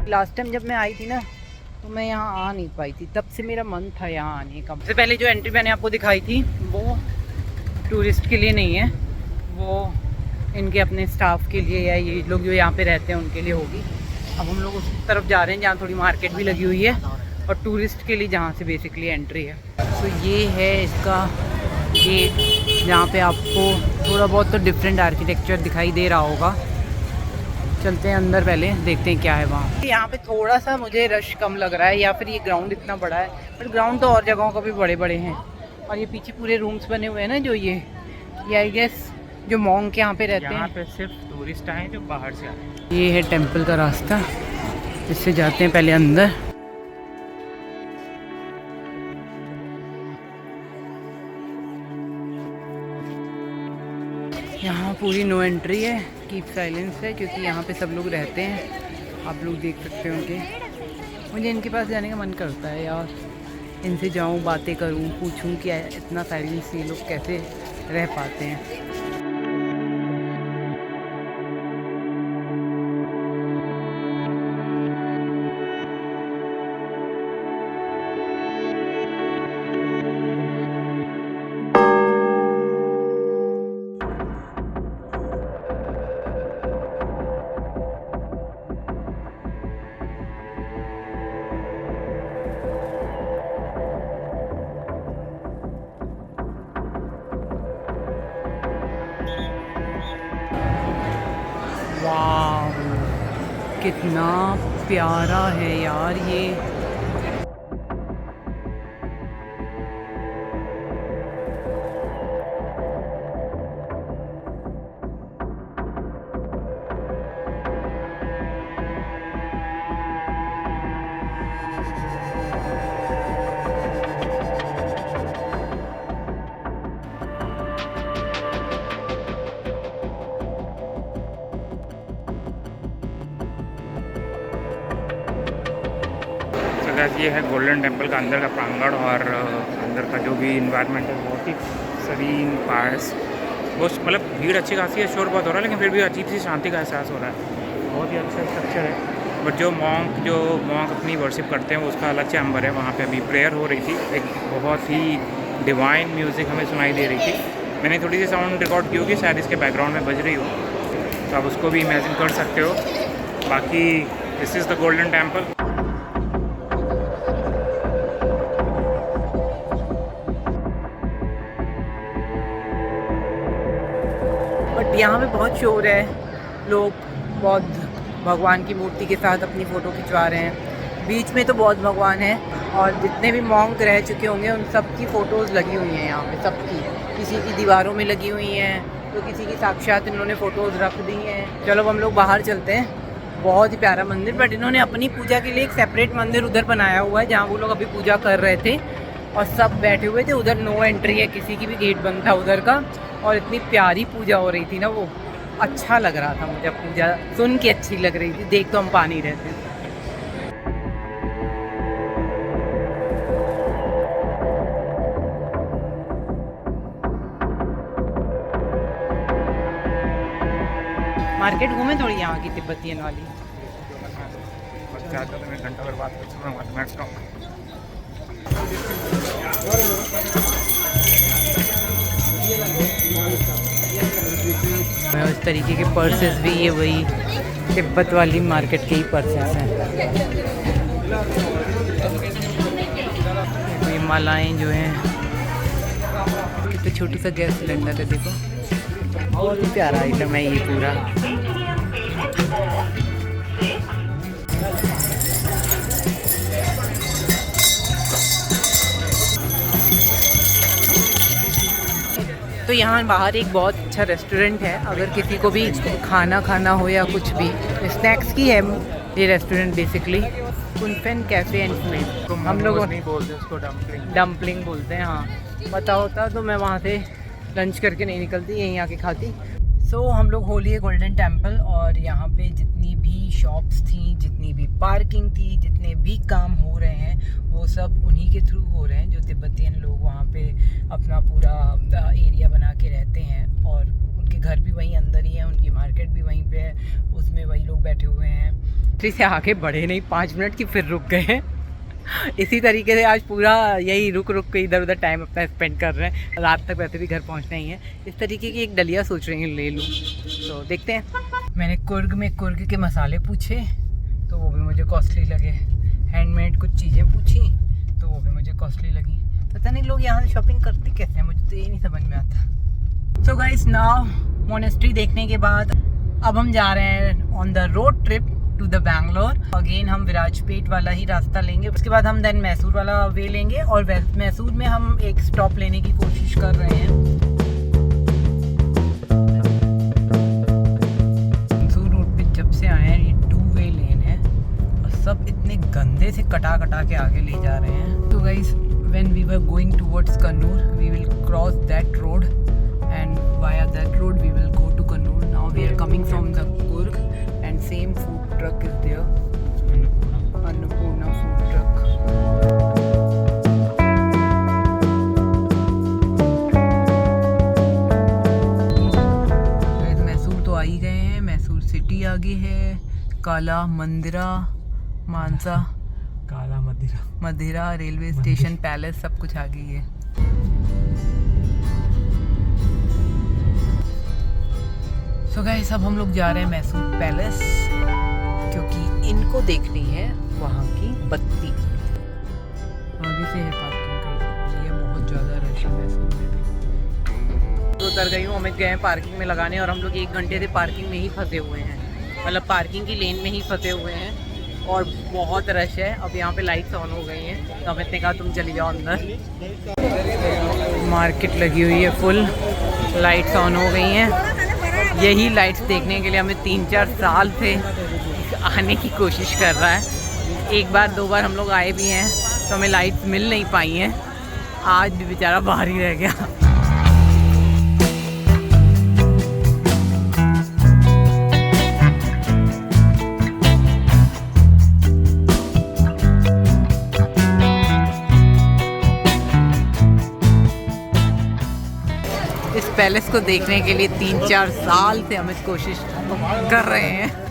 Last time जब मैं आई थी ना तो मैं यहाँ आ नहीं पाई थी, तब से मेरा मन था यहाँ आने का। सबसे पहले जो एंट्री मैंने आपको दिखाई थी वो टूरिस्ट के लिए नहीं है, वो इनके अपने स्टाफ के लिए या ये लोग जो यहाँ पे रहते हैं उनके लिए होगी। अब हम लोग उस तरफ जा रहे हैं जहाँ थोड़ी मार्केट भी लगी हुई है और टूरिस्ट के लिए जहाँ से बेसिकली एंट्री है। तो ये है इसका गेट जहाँ पे आपको थोड़ा बहुत तो डिफरेंट आर्किटेक्चर दिखाई दे रहा होगा। चलते हैं अंदर, पहले देखते हैं क्या है वहाँ। यहाँ पे थोड़ा सा मुझे रश कम लग रहा है या फिर ये ग्राउंड इतना बड़ा है, बट ग्राउंड तो और जगहों का भी बड़े बड़े हैं। और ये पीछे पूरे रूम्स बने हुए हैं ना, जो ये आई गेस जो मॉन्क यहाँ पे रहते हैं। यहाँ पे सिर्फ टूरिस्ट आए जो बाहर से आए। ये है टेंपल का रास्ता, इससे जाते हैं पहले अंदर। यहाँ पूरी नो एंट्री है, कीप साइलेंस है, क्योंकि यहाँ पे सब लोग रहते हैं। आप लोग देख सकते होंगे। मुझे इनके पास जाने का मन करता है यार, इनसे जाऊँ, बातें करूँ, पूछूँ कि इतना साइलेंस ये लोग कैसे रह पाते हैं। वाह, कितना प्यारा है यार ये। ये है गोल्डन टेम्पल का अंदर का प्रांगण और अंदर का जो भी इन्वायरमेंट है बहुत ही सरीन पास। बहुत मतलब भीड़ अच्छी खासी है, शोर बहुत हो रहा है, लेकिन फिर भी अजीब सी शांति का एहसास हो रहा है। बहुत ही अच्छा स्ट्रक्चर है। बट जो मॉन्क अपनी वर्शिप करते हैं उसका अलग चैम्बर है। वहाँ पे अभी प्रेयर हो रही थी, एक बहुत ही डिवाइन म्यूज़िक हमें सुनाई दे रही थी। मैंने थोड़ी सी साउंड रिकॉर्ड की होगी, शायद इसके बैकग्राउंड में बज रही हो, तो आप उसको भी इमेजिन कर सकते हो। बाकी this is the golden temple. But यहाँ पे बहुत शोर है, लोग बहुत भगवान की मूर्ति के साथ अपनी फ़ोटो खिंचवा रहे हैं। बीच में तो बहुत भगवान है और जितने भी मॉन्क रह चुके होंगे उन सब की फ़ोटोज़ लगी हुई हैं यहाँ पे, सबकी। किसी की दीवारों में लगी हुई हैं, तो किसी की साक्षात इन्होंने फ़ोटोज़ रख दी हैं। चलो अब हम लोग बाहर चलते हैं। बहुत ही प्यारा मंदिर, बट इन्होंने अपनी पूजा के लिए एक सेपरेट मंदिर उधर बनाया हुआ है जहाँ वो लोग अभी पूजा कर रहे थे और सब बैठे हुए थे। उधर नो एंट्री है, किसी की भी गेट बंद था उधर का। और इतनी प्यारी पूजा हो रही थी ना, वो अच्छा लग रहा था मुझे। पूजा सुन के अच्छी लग रही थी, देख तो हम पा नहीं रहे थे। मार्केट घूमे थोड़ी यहाँ की तिब्बतियन वाली। घंटा भर बात कर। इस तरीके के पर्सेस भी, ये वही तिब्बत वाली मार्केट के ही पर्सेस हैं। ये मालाएं जो हैं, कितना छोटा सा गैस सिलेंडर है, देखो बहुत ही प्यारा आइटम है ये पूरा। तो यहाँ बाहर एक बहुत अच्छा रेस्टोरेंट है, अगर किसी को भी खाना खाना हो या कुछ भी स्नैक्स की है ये restaurant basically. Kunphen cafe and snacks, हम लोग नहीं बोलते उसको, डम्पलिंग बोलते हैं। हाँ, पता होता तो मैं वहाँ से लंच करके नहीं निकलती, यहीं आके खाती। सो हम लोग हो लिए गोल्डन टेम्पल, और यहाँ पे जितनी भी शॉप्स थी, जितनी भी पार्किंग थी, जितने भी काम हो रहे हैं वो सब उन्हीं के थ्रू हो रहे हैं, जो तिब्बतियन लोग वहाँ पे अपना पूरा एरिया बना के रहते हैं। और उनके घर भी वहीं अंदर ही है, उनकी मार्केट भी वहीं पे है, उसमें वही लोग बैठे हुए हैं। मोनेस्ट्री से आगे बढ़े नहीं 5 मिनट की, फिर रुक गए। इसी तरीके से आज पूरा यही रुक रुक के इधर उधर टाइम अपना स्पेंड कर रहे हैं। रात तक वैसे भी घर पहुंचना ही है। इस तरीके की एक डलिया सोच रही हूँ ले लूँ, तो देखते हैं। मैंने कुर्ग के मसाले पूछे तो वो भी मुझे कॉस्टली लगे। हैंडमेड कुछ चीज़ें पूछी तो वो भी मुझे कॉस्टली लगी। पता नहीं लोग यहाँ से शॉपिंग करते कैसे हैं, मुझे तो ये नहीं समझ में आता। सो गाइस, नाउ मोनेस्ट्री देखने के बाद अब हम जा रहे हैं on the road trip to the Bangalore. Again हम विराजपेट वाला ही रास्ता लेंगे, उसके बाद हम देन मैसूर वाला वे लेंगे और मैसूर में हम एक स्टॉप लेने की कोशिश कर रहे हैं। मैसूर रोड पे जब से आए हैं ये 2 वे लेन है और सब इतने गंदे से कटा के आगे ले जा रहे हैं। तो guys, when we were going towards Kannur, we will cross that road and via that road we will go to Kannur. Now we are coming from the Kurg and same food truck is there, Annapurna food truck. Mysore तो आ ही गए हैं। Mysore city आगे है, काला मंदिरा, मानसा, काला मदिरा railway station, palace सब कुछ आ गई है। सो गाइस, अब हम लोग जा रहे हैं मैसूर पैलेस क्योंकि इनको देखनी है वहाँ की बत्ती। आगे से है पार्किंग का, ये बहुत ज़्यादा रश है मैसूर में भी। तो उतर गई हूँ, अमित गए हैं पार्किंग में लगाने और हम लोग 1 घंटे से पार्किंग में ही फंसे हुए हैं, मतलब पार्किंग की लेन में ही फंसे हुए हैं और बहुत रश है। अब यहाँ पे लाइट्स ऑन हो गई हैं तो अमित ने कहा तुम चली जाओ अंदर। मार्केट लगी हुई है फुल, लाइट्स ऑन हो गई हैं। यही लाइट्स देखने के लिए हमें 3-4 साल से आने की कोशिश कर रहा है। 1 बार 2 बार हम लोग आए भी हैं तो हमें लाइट्स मिल नहीं पाई हैं। आज भी बेचारा बाहर ही रह गया। पैलेस को देखने के लिए 3-4 साल से हम इस कोशिश कर रहे हैं।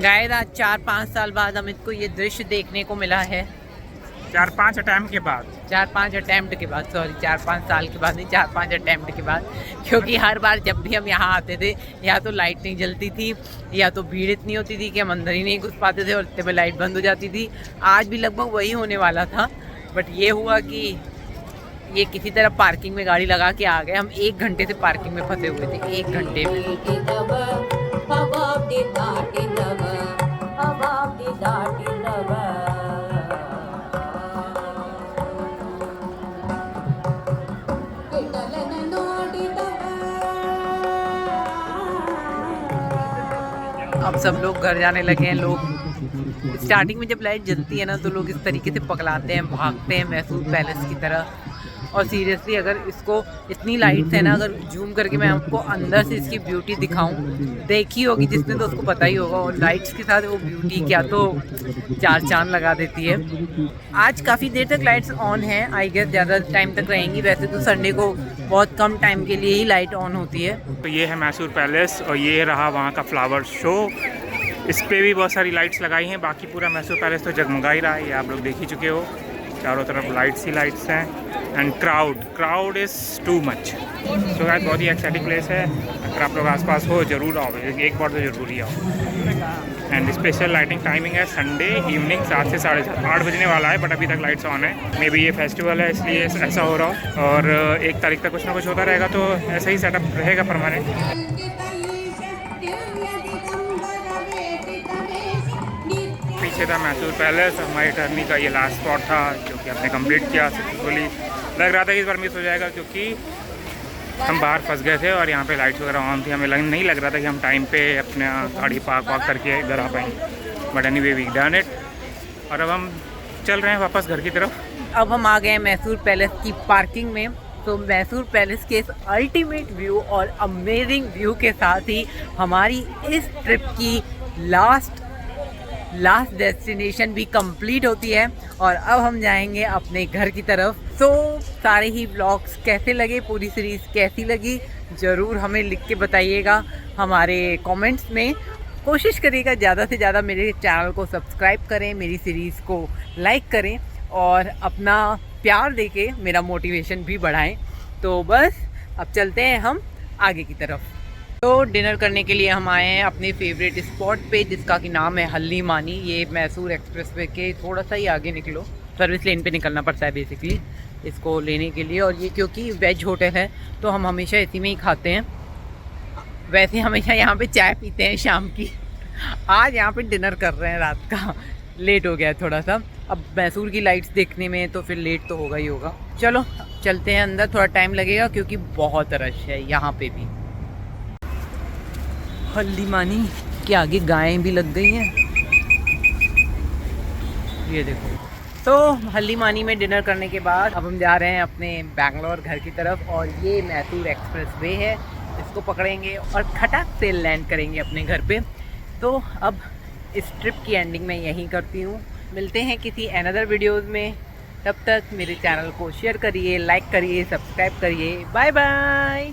गाइस, आज 4-5 साल बाद अमित को ये दृश्य देखने को मिला है। 4-5 अटैम्प्ट के बाद, 4-5 अटैम्प्ट के बाद, सॉरी 4-5 साल के बाद नहीं, 4-5 अटैम्प्ट के बाद। क्योंकि हर बार जब भी हम यहाँ आते थे या तो लाइट नहीं जलती थी या तो भीड़ इतनी होती थी कि हम अंदर ही नहीं घुस पाते थे और इतने में लाइट बंद हो जाती थी। आज भी लगभग वही होने वाला था, बट ये हुआ कि ये किसी तरह पार्किंग में गाड़ी लगा के आ गए। हम 1 घंटे से पार्किंग में फंसे हुए थे, 1 घंटे में। अब सब लोग घर जाने लगे हैं। लोग स्टार्टिंग में जब लाइट जलती है ना तो लोग इस तरीके से पकड़ाते हैं, भागते हैं मैसूर पैलेस की तरह। और सीरियसली अगर इसको इतनी लाइट्स है ना, अगर जूम करके मैं आपको अंदर से इसकी ब्यूटी दिखाऊं, देखी होगी जिसने तो उसको पता ही होगा। और लाइट्स के साथ वो ब्यूटी क्या तो 4 चांद लगा देती है। आज काफ़ी देर तक लाइट्स ऑन हैं, आई गेस ज़्यादा टाइम तक रहेंगी। वैसे तो संडे को बहुत कम टाइम के लिए ही लाइट ऑन होती है। तो ये है मैसूर पैलेस और ये रहा वहाँ का फ्लावर शो। इस पे भी बहुत सारी लाइट्स लगाई हैं। बाकी पूरा मैसूर पैलेस तो जगमगा ही रहा है, ये आप लोग देख ही चुके हो। चारों तरफ लाइट्स ही लाइट्स हैं। And crowd is too much. So guys, बहुत ही एक्साइटिंग प्लेस है। अगर आप लोग आसपास हो ज़रूर आओ, एक बार तो ज़रूर ही आओ। एंड स्पेशल लाइटिंग टाइमिंग है संडे इवनिंग 7 से 7:30, 8 बजने वाला है, बट अभी तक लाइट्स ऑन है। मे बी ये फेस्टिवल है इसलिए ऐसा हो रहा हो। और 1 तारीख तक कुछ ना कुछ होता रहेगा, तो ऐसा ही सेटअप रहेगा परमानेंट। पीछे था मैसूर पैलेस, हमारी टर्नी का ये लास्ट स्पॉट था जो कि हमने कंप्लीट किया सक्सेसफुली। लग रहा था कि इस बार मिस हो जाएगा क्योंकि हम बाहर फंस गए थे और यहाँ पे लाइट्स वगैरह ऑन थी। हमें नहीं लग रहा था कि हम टाइम पे अपना गाड़ी पार्क करके घर आ पाएंगे, but anyway we done it. और अब हम चल रहे हैं वापस घर की तरफ। अब हम आ गए हैं मैसूर पैलेस की पार्किंग में। तो मैसूर पैलेस के इस अल्टीमेट व्यू और अमेजिंग व्यू के साथ ही हमारी इस ट्रिप की लास्ट डेस्टिनेशन भी कंप्लीट होती है और अब हम जाएंगे अपने घर की तरफ। तो सारे ही व्लॉग्स कैसे लगे, पूरी सीरीज़ कैसी लगी, ज़रूर हमें लिख के बताइएगा हमारे कमेंट्स में। कोशिश करिएगा ज़्यादा से ज़्यादा मेरे चैनल को सब्सक्राइब करें, मेरी सीरीज़ को लाइक करें और अपना प्यार देके मेरा मोटिवेशन भी बढ़ाएं। तो बस अब चलते हैं हम आगे की तरफ। तो डिनर करने के लिए हम आए हैं अपने फेवरेट स्पॉट पे, जिसका कि नाम है हल्ली मानी। ये मैसूर एक्सप्रेसवे के थोड़ा सा ही आगे निकलो, सर्विस लेन पे निकलना पड़ता है बेसिकली इसको लेने के लिए। और ये क्योंकि वेज होटल है तो हम हमेशा इसी में ही खाते हैं। वैसे हमेशा यहाँ पे चाय पीते हैं शाम की, आज यहाँ पे डिनर कर रहे हैं रात का। लेट हो गया है थोड़ा सा, अब मैसूर की लाइट्स देखने में तो फिर लेट तो होगा ही होगा। चलो चलते हैं अंदर, थोड़ा टाइम लगेगा क्योंकि बहुत रश है यहाँ पे भी। हल्दी मानी के आगे गायें भी लग गई हैं, ये देखो। तो हल्दी मानी में डिनर करने के बाद अब हम जा रहे हैं अपने बैंगलोर घर की तरफ। और ये मैसूर एक्सप्रेसवे है, इसको पकड़ेंगे और खटाक से लैंड करेंगे अपने घर पे। तो अब इस ट्रिप की एंडिंग मैं यहीं करती हूँ। मिलते हैं किसी अनदर वीडियोज़ में, तब तक मेरे चैनल को शेयर करिए, लाइक करिए, सब्सक्राइब करिए। Bye bye.